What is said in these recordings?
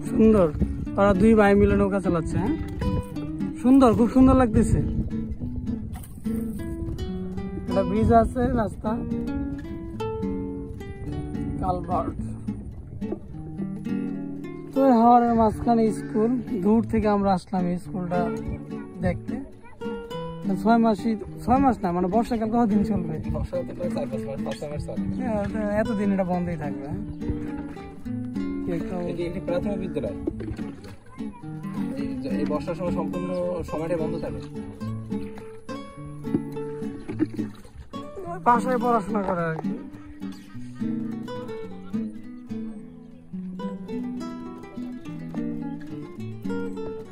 সুন্দর, তারা দুই ভাই মিলে নৌকা চালাচ্ছে। হ্যাঁ, সুন্দর, খুব সুন্দর লাগতেছে। একটা ব্রিজ আছে, রাস্তা, কালভার্ট। তো হাওরের মাঝখানে স্কুল, দূর থেকে আমরা আসলাম এই স্কুলটা দেখতে। 6 মাস না, মানে বর্ষাকাল কতদিন চলবে? এতদিন এটা বন্ধই থাকবে। প্রাথমিক বিদ্যালয় এই বর্ষার সময় সম্পূর্ণ সময়টা বন্ধ থাকে। বাসায় পড়াশোনা করে আর কি।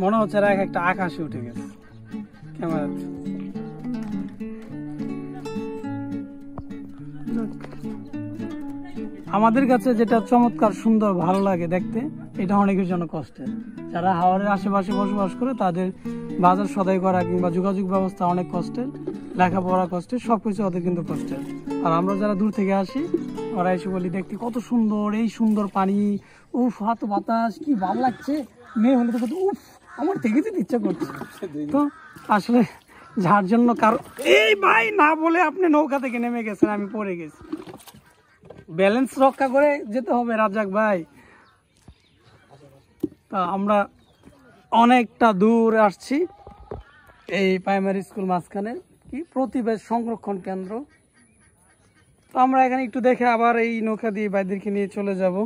মনে হচ্ছে একটা আকাশে উঠে গেছে ক্যামেরাতে। আমাদের কাছে যেটা চমৎকার, সুন্দর, ভালো লাগে দেখতে, এটা অনেকের জন্য কষ্টের। যারা হাওরের আশেপাশে বসবাস করে তাদের বাজার সদাই করা কিংবা যোগাযোগ ব্যবস্থা অনেক কষ্টের, লেখাপড়া কষ্টের, সবকিছু ওদের কিন্তু কষ্টের। আর আমরা যারা দূর থেকে আসি, ওরা এসে বলি দেখতে কত সুন্দর, এই সুন্দর পানি, উফ, হাত বাতাস, কি ভালো লাগছে। মেয়ে হলে তো উফ, আমার থেকে যেতে ইচ্ছা করছে। তো আসলে যার জন্য কারো, এই ভাই না বলে আপনি নৌকা থেকে নেমে গেছেন, আমি পড়ে গেছি। ব্যালেন্স রক্ষা করে যেতে হবে রাজাক ভাই। তা আমরা অনেকটা দূর আসছি। এই প্রাইমারি স্কুল মাঝখানে কি প্রতিবেশ সংরক্ষণ কেন্দ্র। তো আমরা এখানে একটু দেখে আবার এই নৌকা দিয়ে ভাইদেরকে নিয়ে চলে যাব।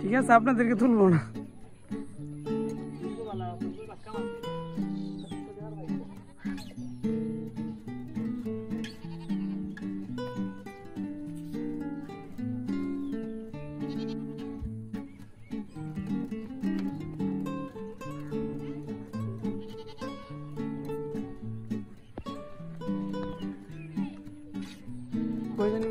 ঠিক আছে, আপনাদেরকে তুলবো না। কই জানি